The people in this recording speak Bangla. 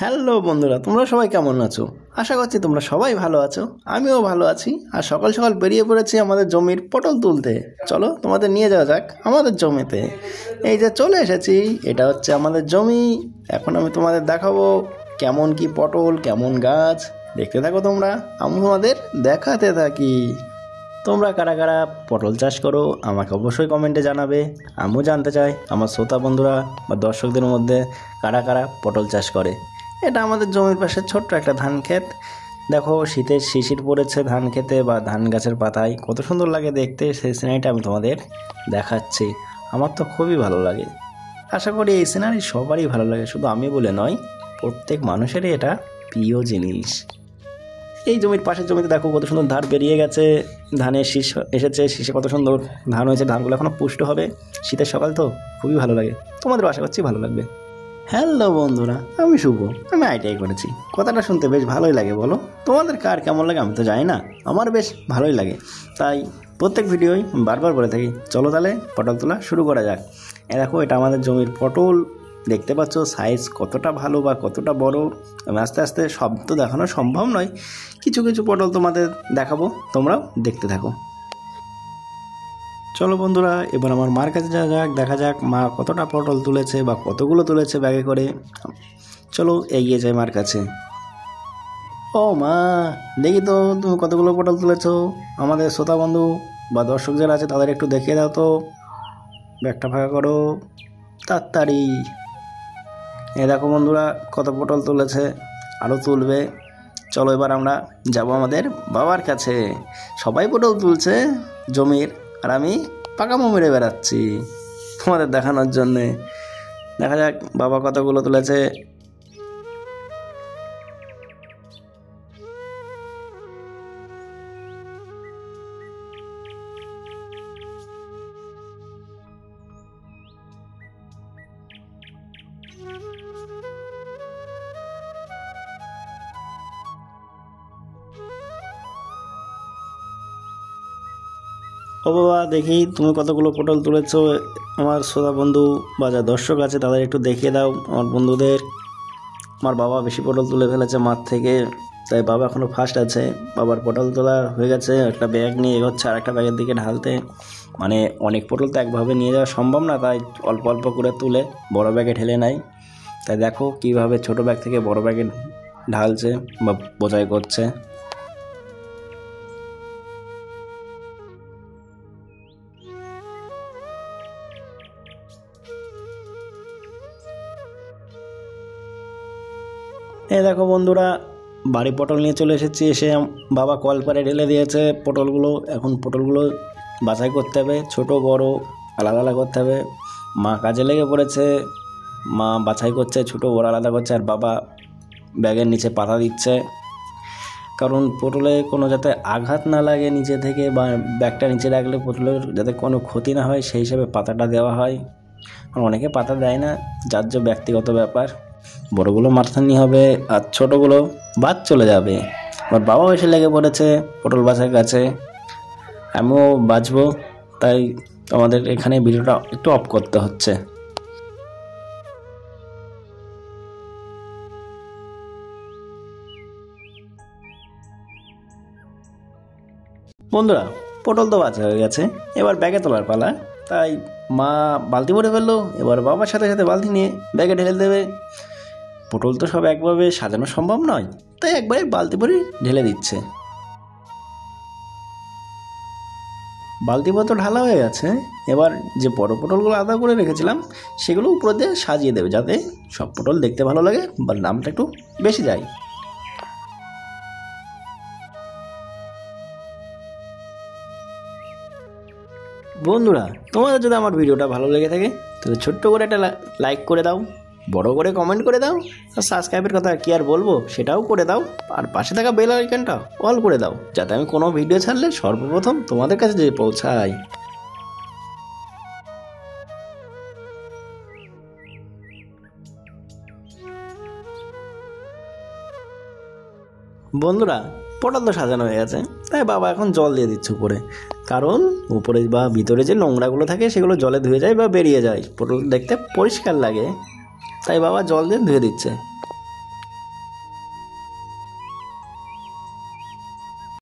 হ্যালো বন্ধুরা, তোমরা সবাই কেমন আছো? আশা করছি তোমরা সবাই ভালো আছো। আমিও ভালো আছি। আর সকাল সকাল বেরিয়ে পড়েছি আমাদের জমির পটল তুলতে। চলো তোমাদের নিয়ে যাওয়া যাক আমাদের জমিতে। এই যে চলে এসেছি, এটা হচ্ছে আমাদের জমি। এখন আমি তোমাদের দেখাবো কেমন কি পটল, কেমন গাছ। দেখতে থাকো তোমরা, আমি তোমাদের দেখাতে থাকি। তোমরা কারা কারা পটল চাষ করো আমাকে অবশ্যই কমেন্টে জানাবে। আমিও জানতে চাই আমার শ্রোতা বন্ধুরা বা দর্শকদের মধ্যে কারা কারা পটল চাষ করে। এটা আমাদের জমির পাশে ছোট্ট একটা ধান ক্ষেত। দেখো শীতের শিশির পড়েছে ধান খেতে বা ধান গাছের পাতায়, কত সুন্দর লাগে দেখতে। সেই সিনারিটা আমি তোমাদের দেখাচ্ছি। আমার তো খুবই ভালো লাগে। আশা করি এই সিনারি সবারই ভালো লাগে, শুধু আমি বলে নয়, প্রত্যেক মানুষেরই এটা প্রিয় জিনিস। এই জমির পাশের জমিতে দেখো কত সুন্দর ধান বেরিয়ে গেছে, ধানের শীষ এসেছে, শীষে কত সুন্দর ধান হয়েছে। ধানগুলো এখনও পুষ্ট হবে। শীতের সকাল তো খুবই ভালো লাগে, তোমাদেরও আশা করছি ভালো লাগবে। হ্যালো বন্ধুরা, আমি শুভ, আমি আইটিআই করেছি। কথাটা শুনতে বেশ ভালোই লাগে, বলো তোমাদের কার কেমন লাগে? আমি তো জানি না, আমার বেশ ভালোই লাগে। তাই প্রত্যেক ভিডিওই বারবার বলে থাকি, চলো তাহলে পটল তোলা শুরু করা যাক। দেখো এটা আমাদের জমির পটল, দেখতে পাচ্ছ সাইজ কতটা ভালো বা কতটা বড়। আমি আস্তে আস্তে সব তো দেখানো সম্ভব নয়, কিছু কিছু পটল তোমাদের দেখাবো, তোমরাও দেখতে থাকো। চলো বন্ধুরা, এবার আমার মার কাছে যাওয়া যাক, দেখা যাক মা কতটা পটল তুলেছে বা কতগুলো তুলেছে ব্যাগে করে। চলো এগিয়ে যাই মার কাছে। ও মা, দেখি তো তুমি কতগুলো পটল তুলেছো। আমাদের শ্রোতা বন্ধু বা দর্শক যারা আছে তাদের একটু দেখিয়ে দাও তো। ব্যাগটা ফাঁকা করো তাড়াতাড়ি। দেখো বন্ধুরা কত পটল তুলেছে, আরও তুলবে। চলো এবার আমরা যাব আমাদের বাবার কাছে। সবাই পটল তুলছে জমির, আর আমি পাকামো মেরে বেড়াচ্ছি তোমাদের দেখানোর জন্যে। দেখা যাক বাবা কতগুলো তুলেছে। ও বাবা, দেখি তুমি কতগুলো পটল তুলেছো। আমার শ্রোতা বন্ধু বা যা দর্শক আছে তাদের একটু দেখিয়ে দাও আমার বন্ধুদের। আমার বাবা বেশি পটল তুলে ফেলেছে মাঠ থেকে, তাই বাবা এখনও ফার্স্ট আছে। বাবার পটল তোলা হয়ে গেছে, একটা ব্যাগ নিয়ে এগোচ্ছে আর একটা ব্যাগের দিকে ঢালতে। মানে অনেক পটল তো একভাবে নিয়ে যাওয়া সম্ভব না, তাই অল্প অল্প করে তুলে বড় ব্যাগে ঢেলে নেয়। তাই দেখো কীভাবে ছোট ব্যাগ থেকে বড় ব্যাগে ঢালছে বা বোঝাই করছে। দেখো বন্ধুরা, বাড়ি পটল নিয়ে চলে এসেছি। এসে বাবা কলপারে ঢেলে দিয়েছে পটলগুলো। এখন পটলগুলো বাছাই করতে হবে, ছোট বড় আলাদা আলাদা করতে হবে। মা কাজে লেগে পড়েছে, মা বাছাই করছে, ছোট বড় আলাদা করছে, আর বাবা ব্যাগের নিচে পাতা দিচ্ছে। কারণ পটলে কোনো যাতে আঘাত না লাগে নিচে থেকে, বা ব্যাগটা নিচে রাখলে পটলের যাতে কোনো ক্ষতি না হয় সেই হিসাবে পাতাটা দেওয়া হয়। অনেকে পাতা দেয় না, যার যে ব্যক্তিগত ব্যাপার। বড়গুলো মাথানি হবে আর ছোটোগুলো বাদ চলে যাবে। আমার বাবাও এসে লেগে পড়েছে পটল বাছার কাছে, আমিও বাছবো। তাই আমাদের এখানে ভিডিওটা একটু অফ করতে হচ্ছে। বন্ধুরা, পটল তো বাছা হয়ে গেছে, এবার ব্যাগে তোলার পালা। তাই মা বালতি ভরে ফেললো, এবার বাবার সাথে সাথে বালতি নিয়ে ব্যাগে ঢেলে দেবে। পটল তো সব একভাবে সাজানো সম্ভব নয়, তাই একবারে বালতি ভরে ঢেলে দিচ্ছে। বালতি মতো ঢালা হয়ে গেছে। এবার যে বড় পটলগুলো আলাদা করে রেখেছিলাম সেগুলো উপর দিয়ে সাজিয়ে দেবে, যাতে সব পটল দেখতে ভালো লাগে বা দামটা একটু বেশি যায়। বন্ধুরা, তোমাদের যদি আমার ভিডিওটা ভালো লেগে থাকে তাহলে ছোট্ট করে একটা লাইক করে দাও, বড় করে কমেন্ট করে দাও, আর সাবস্ক্রাইবের কথা কি আর বলবো সেটাও করে দাও। আর পাশে থাকা বেল আইকনটা অল করে দাও, যাতে আমি কোনো ভিডিও ছাড়লে সর্বপ্রথম তোমাদের কাছে যেয়ে পৌঁছায়। বন্ধুরা, পটল তো সাজানো হয়ে গেছে, তাই বাবা এখন জল দিয়ে দিচ্ছে উপরে। কারণ উপরে বা ভিতরে যে নোংরাগুলো থাকে সেগুলো জলে ধুয়ে যায় বা বেরিয়ে যায়, পটল দেখতে পরিষ্কার লাগে, তাই বাবা জল দিয়ে ধুয়ে দিচ্ছে।